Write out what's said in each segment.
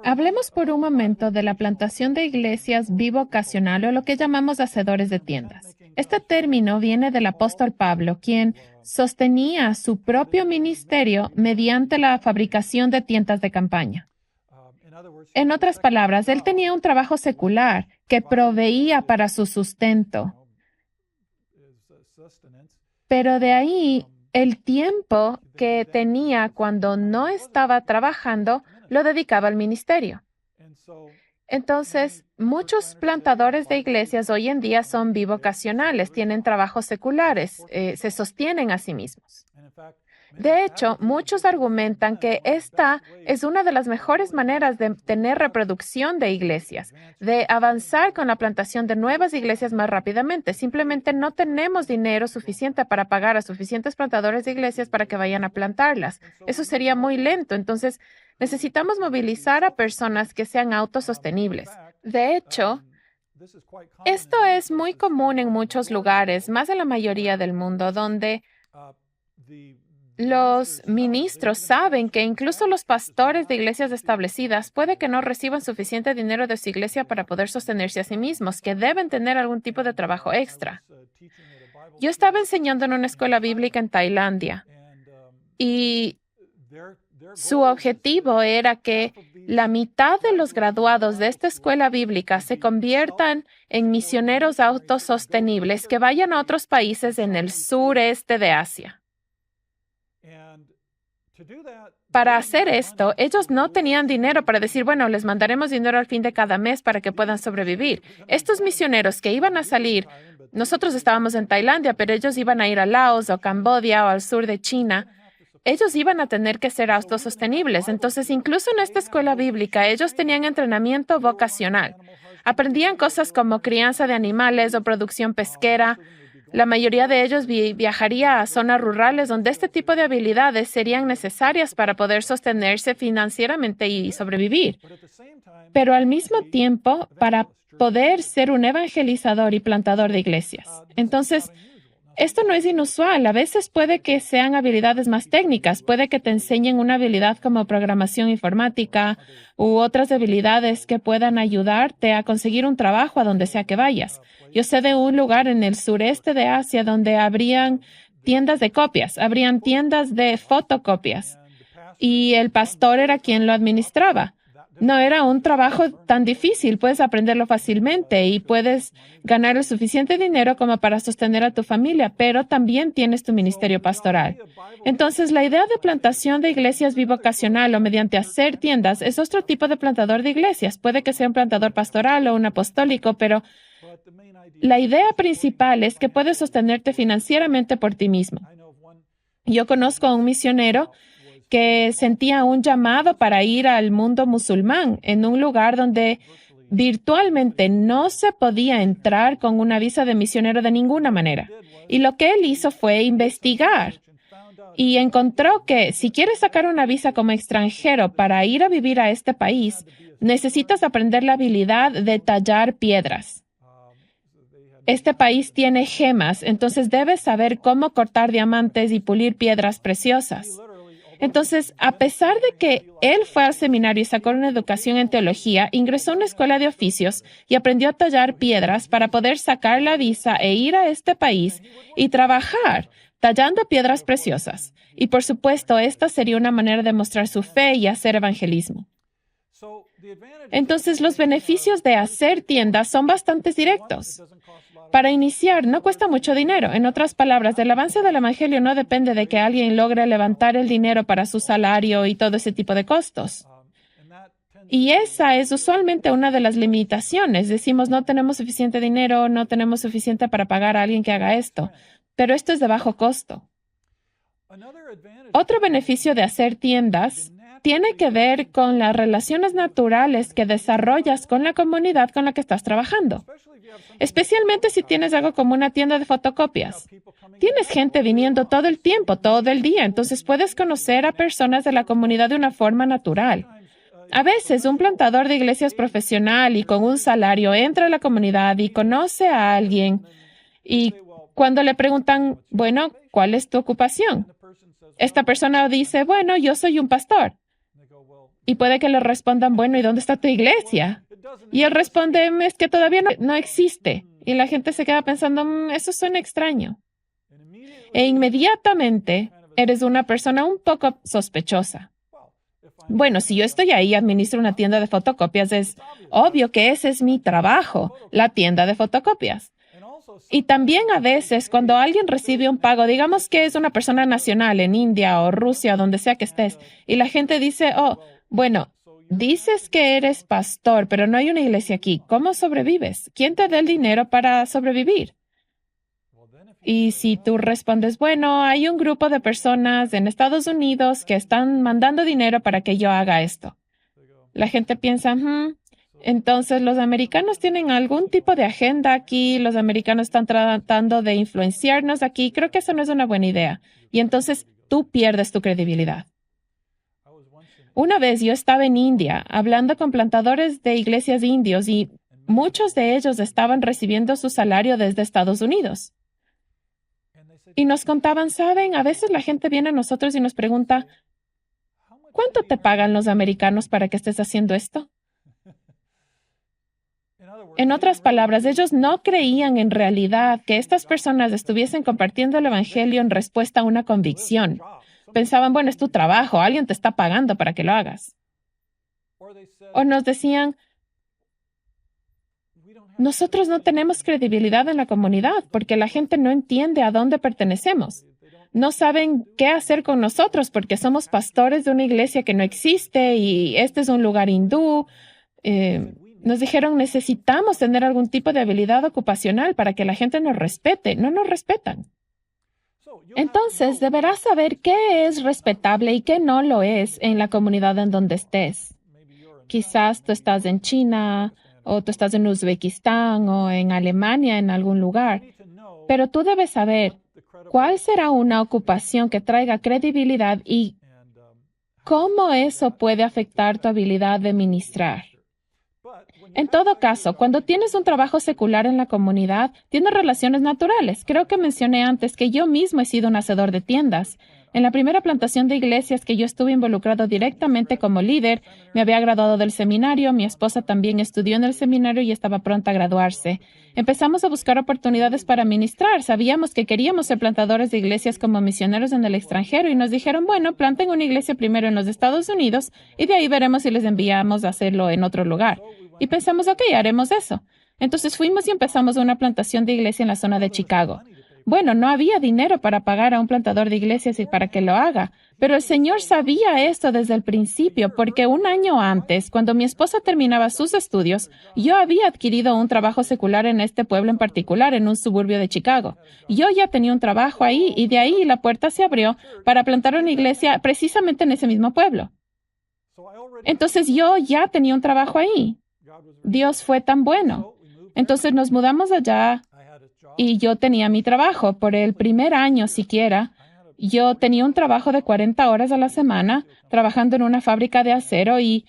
Hablemos por un momento de la plantación de iglesias bivocacional o lo que llamamos hacedores de tiendas. Este término viene del apóstol Pablo, quien sostenía su propio ministerio mediante la fabricación de tiendas de campaña. En otras palabras, él tenía un trabajo secular que proveía para su sustento, pero de ahí el tiempo que tenía cuando no estaba trabajando lo dedicaba al ministerio. Entonces, muchos plantadores de iglesias hoy en día son bivocacionales, tienen trabajos seculares, se sostienen a sí mismos. De hecho, muchos argumentan que esta es una de las mejores maneras de tener reproducción de iglesias, de avanzar con la plantación de nuevas iglesias más rápidamente. Simplemente no tenemos dinero suficiente para pagar a suficientes plantadores de iglesias para que vayan a plantarlas. Eso sería muy lento. Entonces, necesitamos movilizar a personas que sean autosostenibles. De hecho, esto es muy común en muchos lugares, más en la mayoría del mundo, donde los ministros saben que incluso los pastores de iglesias establecidas puede que no reciban suficiente dinero de su iglesia para poder sostenerse a sí mismos, que deben tener algún tipo de trabajo extra. Yo estaba enseñando en una escuela bíblica en Tailandia y su objetivo era que la mitad de los graduados de esta escuela bíblica se conviertan en misioneros autosostenibles que vayan a otros países en el sureste de Asia. Para hacer esto, ellos no tenían dinero para decir, bueno, les mandaremos dinero al fin de cada mes para que puedan sobrevivir. Estos misioneros que iban a salir, nosotros estábamos en Tailandia, pero ellos iban a ir a Laos o Camboya o al sur de China. Ellos iban a tener que ser autosostenibles. Entonces, incluso en esta escuela bíblica, ellos tenían entrenamiento vocacional. Aprendían cosas como crianza de animales o producción pesquera. La mayoría de ellos viajaría a zonas rurales donde este tipo de habilidades serían necesarias para poder sostenerse financieramente y sobrevivir. Pero al mismo tiempo, para poder ser un evangelizador y plantador de iglesias. Entonces, esto no es inusual. A veces puede que sean habilidades más técnicas. Puede que te enseñen una habilidad como programación informática u otras habilidades que puedan ayudarte a conseguir un trabajo a donde sea que vayas. Yo sé de un lugar en el sureste de Asia donde habrían tiendas de copias, habrían tiendas de fotocopias y el pastor era quien lo administraba. No era un trabajo tan difícil, puedes aprenderlo fácilmente y puedes ganar el suficiente dinero como para sostener a tu familia, pero también tienes tu ministerio pastoral. Entonces, la idea de plantación de iglesias bivocacional o mediante hacer tiendas es otro tipo de plantador de iglesias. Puede que sea un plantador pastoral o un apostólico, pero la idea principal es que puedes sostenerte financieramente por ti mismo. Yo conozco a un misionero que sentía un llamado para ir al mundo musulmán en un lugar donde virtualmente no se podía entrar con una visa de misionero de ninguna manera. Y lo que él hizo fue investigar y encontró que si quieres sacar una visa como extranjero para ir a vivir a este país, necesitas aprender la habilidad de tallar piedras. Este país tiene gemas, entonces debes saber cómo cortar diamantes y pulir piedras preciosas. Entonces, a pesar de que él fue al seminario y sacó una educación en teología, ingresó a una escuela de oficios y aprendió a tallar piedras para poder sacar la visa e ir a este país y trabajar tallando piedras preciosas. Y por supuesto, esta sería una manera de mostrar su fe y hacer evangelismo. Entonces, los beneficios de hacer tiendas son bastante directos. Para iniciar, no cuesta mucho dinero. En otras palabras, el avance del evangelio no depende de que alguien logre levantar el dinero para su salario y todo ese tipo de costos. Y esa es usualmente una de las limitaciones. Decimos, no tenemos suficiente dinero, no tenemos suficiente para pagar a alguien que haga esto. Pero esto es de bajo costo. Otro beneficio de hacer tiendas tiene que ver con las relaciones naturales que desarrollas con la comunidad con la que estás trabajando. Especialmente si tienes algo como una tienda de fotocopias. Tienes gente viniendo todo el tiempo, todo el día, entonces puedes conocer a personas de la comunidad de una forma natural. A veces, un plantador de iglesias profesional y con un salario entra a la comunidad y conoce a alguien y cuando le preguntan, bueno, ¿cuál es tu ocupación? Esta persona dice, bueno, yo soy un pastor. Y puede que le respondan, bueno, ¿y dónde está tu iglesia? Y él responde, es que todavía no existe. Y la gente se queda pensando, eso suena extraño. E inmediatamente eres una persona un poco sospechosa. Bueno, si yo estoy ahí y administro una tienda de fotocopias, es obvio que ese es mi trabajo, la tienda de fotocopias. Y también a veces cuando alguien recibe un pago, digamos que es una persona nacional en India o Rusia, donde sea que estés, y la gente dice, oh, bueno, dices que eres pastor, pero no hay una iglesia aquí. ¿Cómo sobrevives? ¿Quién te da el dinero para sobrevivir? Y si tú respondes, bueno, hay un grupo de personas en Estados Unidos que están mandando dinero para que yo haga esto. La gente piensa, entonces los americanos tienen algún tipo de agenda aquí, los americanos están tratando de influenciarnos aquí. Creo que eso no es una buena idea. Y entonces tú pierdes tu credibilidad. Una vez yo estaba en India hablando con plantadores de iglesias indios y muchos de ellos estaban recibiendo su salario desde Estados Unidos. Y nos contaban, ¿saben? A veces la gente viene a nosotros y nos pregunta, ¿cuánto te pagan los americanos para que estés haciendo esto? En otras palabras, ellos no creían en realidad que estas personas estuviesen compartiendo el evangelio en respuesta a una convicción. Pensaban, bueno, es tu trabajo, alguien te está pagando para que lo hagas. O nos decían, nosotros no tenemos credibilidad en la comunidad porque la gente no entiende a dónde pertenecemos. No saben qué hacer con nosotros porque somos pastores de una iglesia que no existe y este es un lugar hindú. Nos dijeron, necesitamos tener algún tipo de habilidad ocupacional para que la gente nos respete. No nos respetan. Entonces, deberás saber qué es respetable y qué no lo es en la comunidad en donde estés. Quizás tú estás en China, o tú estás en Uzbekistán, o en Alemania, en algún lugar. Pero tú debes saber cuál será una ocupación que traiga credibilidad y cómo eso puede afectar tu habilidad de ministrar. En todo caso, cuando tienes un trabajo secular en la comunidad, tienes relaciones naturales. Creo que mencioné antes que yo mismo he sido un hacedor de tiendas. En la primera plantación de iglesias que yo estuve involucrado directamente como líder, me había graduado del seminario, mi esposa también estudió en el seminario y estaba pronta a graduarse. Empezamos a buscar oportunidades para ministrar. Sabíamos que queríamos ser plantadores de iglesias como misioneros en el extranjero y nos dijeron, bueno, planten una iglesia primero en los Estados Unidos y de ahí veremos si les enviamos a hacerlo en otro lugar. Y pensamos, ok, haremos eso. Entonces fuimos y empezamos una plantación de iglesia en la zona de Chicago. Bueno, no había dinero para pagar a un plantador de iglesias y para que lo haga, pero el Señor sabía esto desde el principio, porque un año antes, cuando mi esposa terminaba sus estudios, yo había adquirido un trabajo secular en este pueblo en particular, en un suburbio de Chicago. Yo ya tenía un trabajo ahí y de ahí la puerta se abrió para plantar una iglesia precisamente en ese mismo pueblo. Entonces yo ya tenía un trabajo ahí. Dios fue tan bueno. Entonces nos mudamos allá y yo tenía mi trabajo. Por el primer año siquiera, yo tenía un trabajo de 40 horas a la semana trabajando en una fábrica de acero y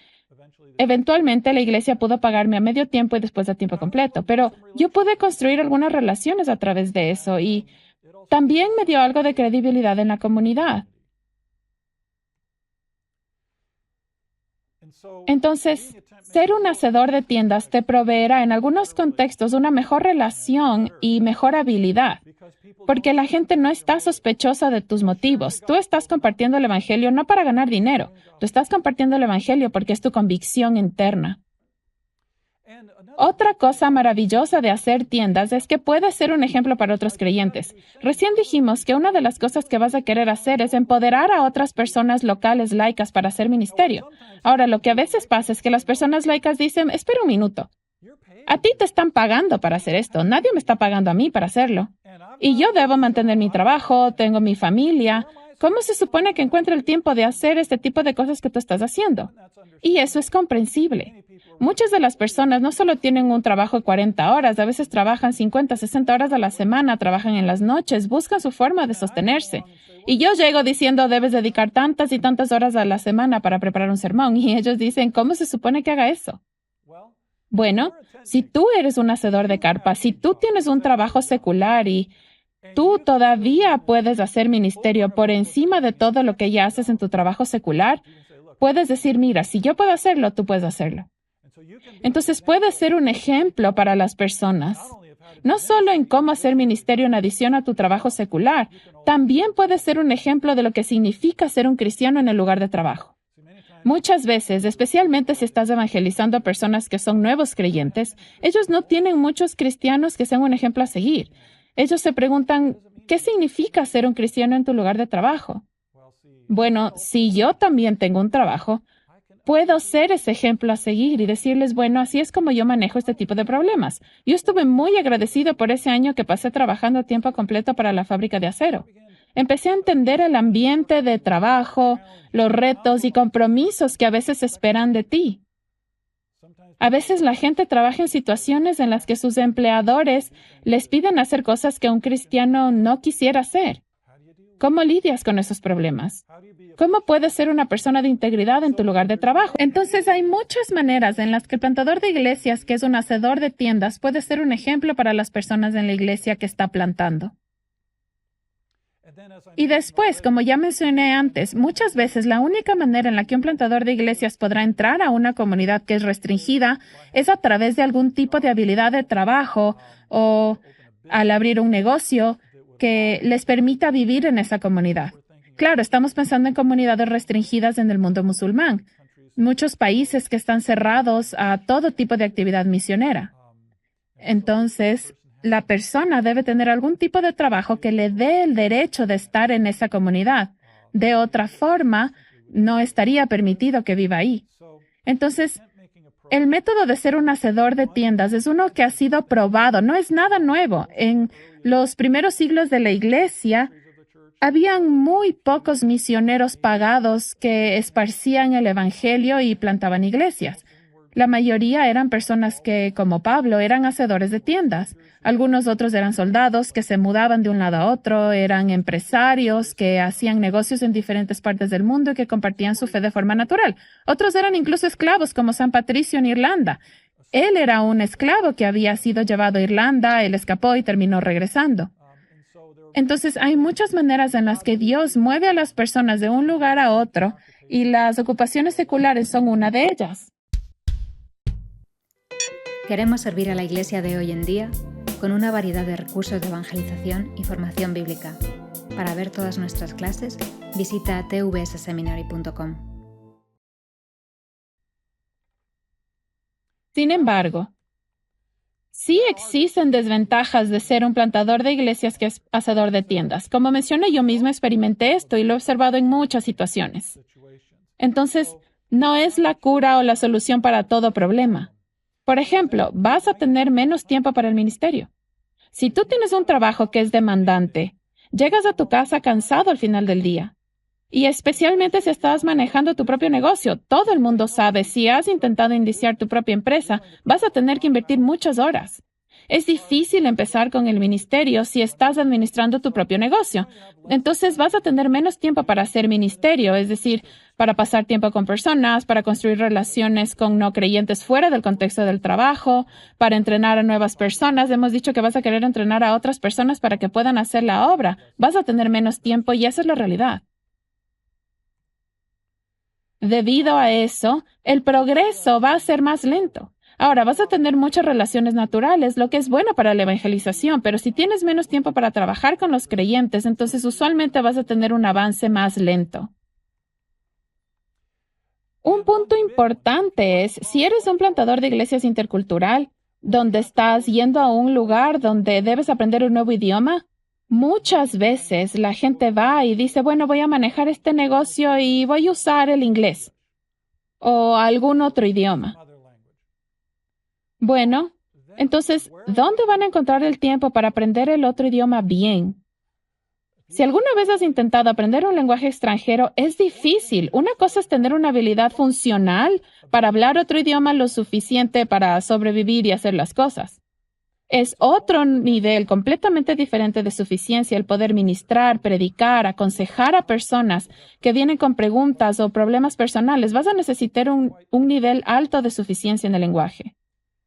eventualmente la iglesia pudo pagarme a medio tiempo y después a tiempo completo. Pero yo pude construir algunas relaciones a través de eso y también me dio algo de credibilidad en la comunidad. Entonces, ser un hacedor de tiendas te proveerá en algunos contextos una mejor relación y mejor habilidad, porque la gente no está sospechosa de tus motivos. Tú estás compartiendo el evangelio no para ganar dinero, tú estás compartiendo el evangelio porque es tu convicción interna. Otra cosa maravillosa de hacer tiendas es que puedes ser un ejemplo para otros creyentes. Recién dijimos que una de las cosas que vas a querer hacer es empoderar a otras personas locales laicas para hacer ministerio. Ahora, lo que a veces pasa es que las personas laicas dicen, espera un minuto, a ti te están pagando para hacer esto, nadie me está pagando a mí para hacerlo. Y yo debo mantener mi trabajo, tengo mi familia. ¿Cómo se supone que encuentro el tiempo de hacer este tipo de cosas que tú estás haciendo? Y eso es comprensible. Muchas de las personas no solo tienen un trabajo de 40 horas, a veces trabajan 50, 60 horas a la semana, trabajan en las noches, buscan su forma de sostenerse. Y yo llego diciendo, debes dedicar tantas y tantas horas a la semana para preparar un sermón. Y ellos dicen, ¿cómo se supone que haga eso? Bueno, si tú eres un hacedor de carpas, si tú tienes un trabajo secular y tú todavía puedes hacer ministerio por encima de todo lo que ya haces en tu trabajo secular, puedes decir, mira, si yo puedo hacerlo, tú puedes hacerlo. Entonces puedes ser un ejemplo para las personas, no solo en cómo hacer ministerio en adición a tu trabajo secular, también puedes ser un ejemplo de lo que significa ser un cristiano en el lugar de trabajo. Muchas veces, especialmente si estás evangelizando a personas que son nuevos creyentes, ellos no tienen muchos cristianos que sean un ejemplo a seguir. Ellos se preguntan, ¿qué significa ser un cristiano en tu lugar de trabajo? Bueno, si yo también tengo un trabajo, puedo ser ese ejemplo a seguir y decirles, bueno, así es como yo manejo este tipo de problemas. Yo estuve muy agradecido por ese año que pasé trabajando a tiempo completo para la fábrica de acero. Empecé a entender el ambiente de trabajo, los retos y compromisos que a veces esperan de ti. A veces la gente trabaja en situaciones en las que sus empleadores les piden hacer cosas que un cristiano no quisiera hacer. ¿Cómo lidias con esos problemas? ¿Cómo puedes ser una persona de integridad en tu lugar de trabajo? Entonces, hay muchas maneras en las que el plantador de iglesias, que es un hacedor de tiendas, puede ser un ejemplo para las personas en la iglesia que está plantando. Y después, como ya mencioné antes, muchas veces la única manera en la que un plantador de iglesias podrá entrar a una comunidad que es restringida es a través de algún tipo de habilidad de trabajo o al abrir un negocio que les permita vivir en esa comunidad. Claro, estamos pensando en comunidades restringidas en el mundo musulmán, muchos países que están cerrados a todo tipo de actividad misionera. Entonces, la persona debe tener algún tipo de trabajo que le dé el derecho de estar en esa comunidad. De otra forma, no estaría permitido que viva ahí. Entonces, el método de ser un hacedor de tiendas es uno que ha sido probado, no es nada nuevo. En los primeros siglos de la Iglesia, habían muy pocos misioneros pagados que esparcían el Evangelio y plantaban iglesias. La mayoría eran personas que, como Pablo, eran hacedores de tiendas. Algunos otros eran soldados que se mudaban de un lado a otro, eran empresarios que hacían negocios en diferentes partes del mundo y que compartían su fe de forma natural. Otros eran incluso esclavos, como San Patricio en Irlanda. Él era un esclavo que había sido llevado a Irlanda, él escapó y terminó regresando. Entonces, hay muchas maneras en las que Dios mueve a las personas de un lugar a otro y las ocupaciones seculares son una de ellas. Queremos servir a la Iglesia de hoy en día con una variedad de recursos de evangelización y formación bíblica. Para ver todas nuestras clases, visita tvsseminary.com. Sin embargo, sí existen desventajas de ser un plantador de iglesias que es hacedor de tiendas. Como mencioné, yo mismo experimenté esto y lo he observado en muchas situaciones. Entonces, no es la cura o la solución para todo problema. Por ejemplo, vas a tener menos tiempo para el ministerio. Si tú tienes un trabajo que es demandante, llegas a tu casa cansado al final del día. Y especialmente si estás manejando tu propio negocio, todo el mundo sabe, si has intentado iniciar tu propia empresa, vas a tener que invertir muchas horas. Es difícil empezar con el ministerio si estás administrando tu propio negocio. Entonces vas a tener menos tiempo para hacer ministerio, es decir, para pasar tiempo con personas, para construir relaciones con no creyentes fuera del contexto del trabajo, para entrenar a nuevas personas. Hemos dicho que vas a querer entrenar a otras personas para que puedan hacer la obra. Vas a tener menos tiempo y esa es la realidad. Debido a eso, el progreso va a ser más lento. Ahora, vas a tener muchas relaciones naturales, lo que es bueno para la evangelización, pero si tienes menos tiempo para trabajar con los creyentes, entonces usualmente vas a tener un avance más lento. Un punto importante es, si eres un plantador de iglesias intercultural, donde estás yendo a un lugar donde debes aprender un nuevo idioma, muchas veces la gente va y dice, bueno, voy a manejar este negocio y voy a usar el inglés o algún otro idioma. Bueno, entonces, ¿dónde van a encontrar el tiempo para aprender el otro idioma bien? Si alguna vez has intentado aprender un lenguaje extranjero, es difícil. Una cosa es tener una habilidad funcional para hablar otro idioma lo suficiente para sobrevivir y hacer las cosas. Es otro nivel completamente diferente de suficiencia el poder ministrar, predicar, aconsejar a personas que vienen con preguntas o problemas personales. Vas a necesitar un nivel alto de suficiencia en el lenguaje.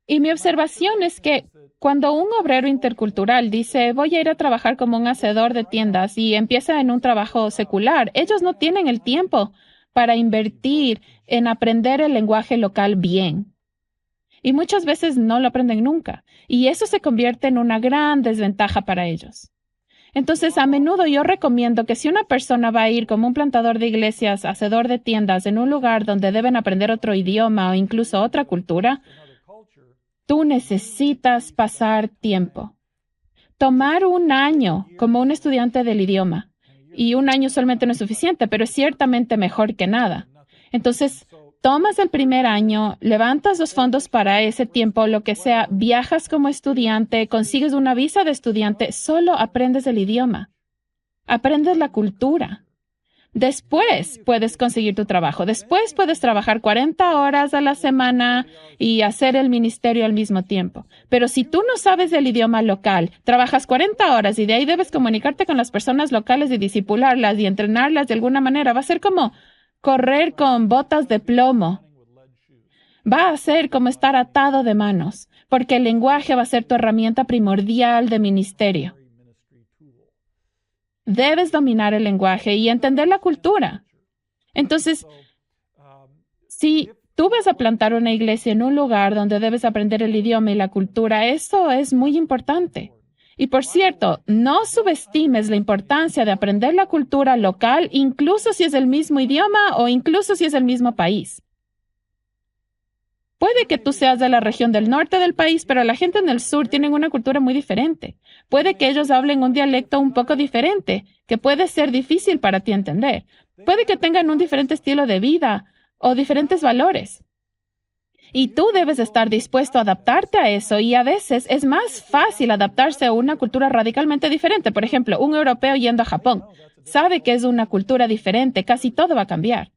Y mi observación es que cuando un obrero intercultural dice, voy a ir a trabajar como un hacedor de tiendas y empieza en un trabajo secular, ellos no tienen el tiempo para invertir en aprender el lenguaje local bien. Y muchas veces no lo aprenden nunca. Y eso se convierte en una gran desventaja para ellos. Entonces, a menudo yo recomiendo que si una persona va a ir como un plantador de iglesias, hacedor de tiendas, en un lugar donde deben aprender otro idioma o incluso otra cultura, tú necesitas pasar tiempo. Tomar un año como un estudiante del idioma. Y un año solamente no es suficiente, pero es ciertamente mejor que nada. Entonces, tomas el primer año, levantas los fondos para ese tiempo, lo que sea, viajas como estudiante, consigues una visa de estudiante, solo aprendes el idioma. Aprendes la cultura. Después puedes conseguir tu trabajo. Después puedes trabajar 40 horas a la semana y hacer el ministerio al mismo tiempo. Pero si tú no sabes el idioma local, trabajas 40 horas y de ahí debes comunicarte con las personas locales y disipularlas y entrenarlas de alguna manera, va a ser como correr con botas de plomo. Va a ser como estar atado de manos, porque el lenguaje va a ser tu herramienta primordial de ministerio. Debes dominar el lenguaje y entender la cultura. Entonces, si tú vas a plantar una iglesia en un lugar donde debes aprender el idioma y la cultura, eso es muy importante. Y por cierto, no subestimes la importancia de aprender la cultura local, incluso si es el mismo idioma o incluso si es el mismo país. Puede que tú seas de la región del norte del país, pero la gente en el sur tiene una cultura muy diferente. Puede que ellos hablen un dialecto un poco diferente, que puede ser difícil para ti entender. Puede que tengan un diferente estilo de vida o diferentes valores. Y tú debes estar dispuesto a adaptarte a eso, y a veces es más fácil adaptarse a una cultura radicalmente diferente. Por ejemplo, un europeo yendo a Japón sabe que es una cultura diferente, casi todo va a cambiar.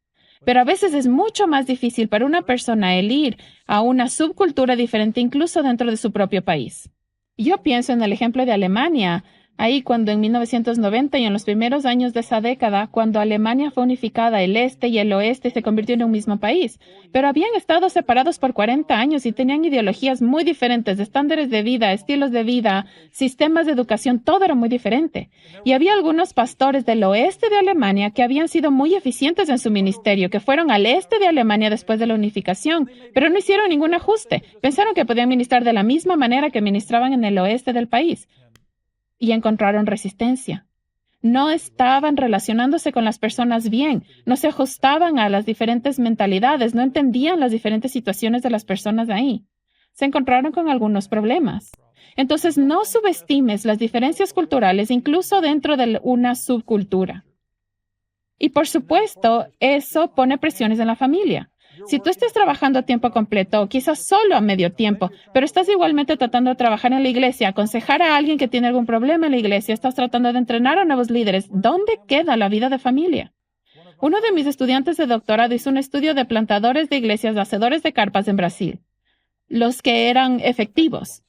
Pero a veces es mucho más difícil para una persona el ir a una subcultura diferente incluso dentro de su propio país. Yo pienso en el ejemplo de Alemania. Ahí cuando en 1990 y en los primeros años de esa década, cuando Alemania fue unificada, el este y el oeste se convirtió en un mismo país. Pero habían estado separados por 40 años y tenían ideologías muy diferentes, estándares de vida, estilos de vida, sistemas de educación, todo era muy diferente. Y había algunos pastores del oeste de Alemania que habían sido muy eficientes en su ministerio, que fueron al este de Alemania después de la unificación, pero no hicieron ningún ajuste. Pensaron que podían ministrar de la misma manera que ministraban en el oeste del país. Y encontraron resistencia. No estaban relacionándose con las personas bien, no se ajustaban a las diferentes mentalidades, no entendían las diferentes situaciones de las personas ahí. Se encontraron con algunos problemas. Entonces, no subestimes las diferencias culturales, incluso dentro de una subcultura. Y por supuesto, eso pone presiones en la familia. Si tú estás trabajando a tiempo completo o quizás solo a medio tiempo, pero estás igualmente tratando de trabajar en la iglesia, aconsejar a alguien que tiene algún problema en la iglesia, estás tratando de entrenar a nuevos líderes, ¿dónde queda la vida de familia? Uno de mis estudiantes de doctorado hizo un estudio de plantadores de iglesias, hacedores de carpas en Brasil, los que eran efectivos.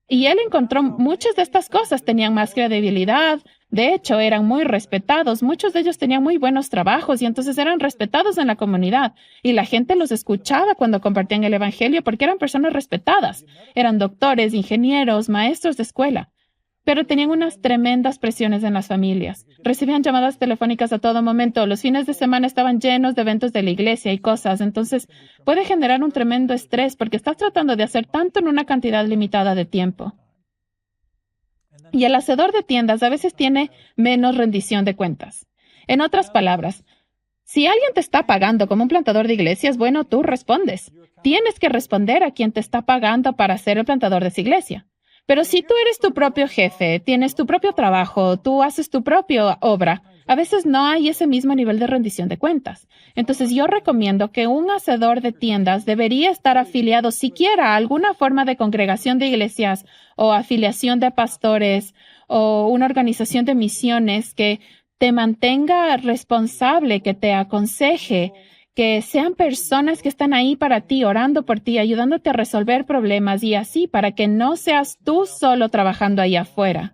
Y él encontró muchas de estas cosas. Tenían más credibilidad. De hecho, eran muy respetados. Muchos de ellos tenían muy buenos trabajos y entonces eran respetados en la comunidad. Y la gente los escuchaba cuando compartían el evangelio porque eran personas respetadas. Eran doctores, ingenieros, maestros de escuela. Pero tenían unas tremendas presiones en las familias. Recibían llamadas telefónicas a todo momento. Los fines de semana estaban llenos de eventos de la iglesia y cosas. Entonces, puede generar un tremendo estrés porque estás tratando de hacer tanto en una cantidad limitada de tiempo. Y el hacedor de tiendas a veces tiene menos rendición de cuentas. En otras palabras, si alguien te está pagando como un plantador de iglesias, bueno, tú respondes. Tienes que responder a quien te está pagando para ser el plantador de esa iglesia. Pero si tú eres tu propio jefe, tienes tu propio trabajo, tú haces tu propia obra, a veces no hay ese mismo nivel de rendición de cuentas. Entonces yo recomiendo que un hacedor de tiendas debería estar afiliado siquiera a alguna forma de congregación de iglesias o afiliación de pastores o una organización de misiones que te mantenga responsable, que te aconseje, que sean personas que están ahí para ti, orando por ti, ayudándote a resolver problemas y así para que no seas tú solo trabajando ahí afuera.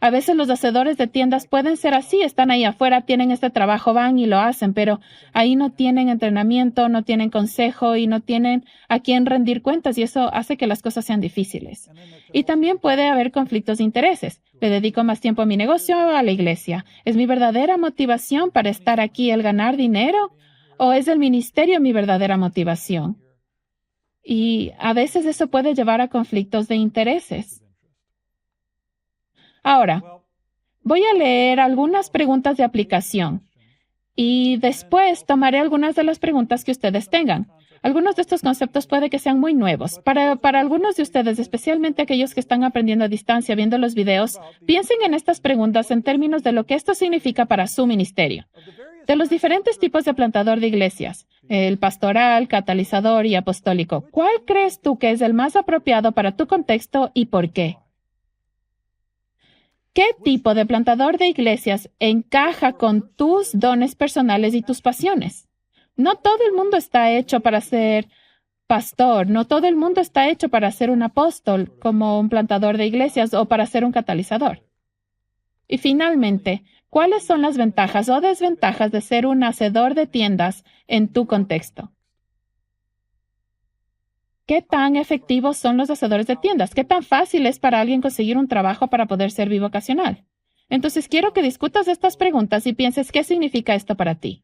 A veces los hacedores de tiendas pueden ser así, están ahí afuera, tienen este trabajo, van y lo hacen, pero ahí no tienen entrenamiento, no tienen consejo y no tienen a quién rendir cuentas y eso hace que las cosas sean difíciles. Y también puede haber conflictos de intereses. ¿Le dedico más tiempo a mi negocio o a la iglesia? ¿Es mi verdadera motivación para estar aquí el ganar dinero o es el ministerio mi verdadera motivación? Y a veces eso puede llevar a conflictos de intereses. Ahora, voy a leer algunas preguntas de aplicación y después tomaré algunas de las preguntas que ustedes tengan. Algunos de estos conceptos puede que sean muy nuevos. Para algunos de ustedes, especialmente aquellos que están aprendiendo a distancia viendo los videos, piensen en estas preguntas en términos de lo que esto significa para su ministerio. De los diferentes tipos de plantador de iglesias, el pastoral, catalizador y apostólico, ¿cuál crees tú que es el más apropiado para tu contexto y por qué? ¿Qué tipo de plantador de iglesias encaja con tus dones personales y tus pasiones? No todo el mundo está hecho para ser pastor, no todo el mundo está hecho para ser un apóstol como un plantador de iglesias o para ser un catalizador. Y finalmente, ¿cuáles son las ventajas o desventajas de ser un hacedor de tiendas en tu contexto? ¿Qué tan efectivos son los hacedores de tiendas? ¿Qué tan fácil es para alguien conseguir un trabajo para poder ser bivocacional? Entonces, quiero que discutas estas preguntas y pienses qué significa esto para ti.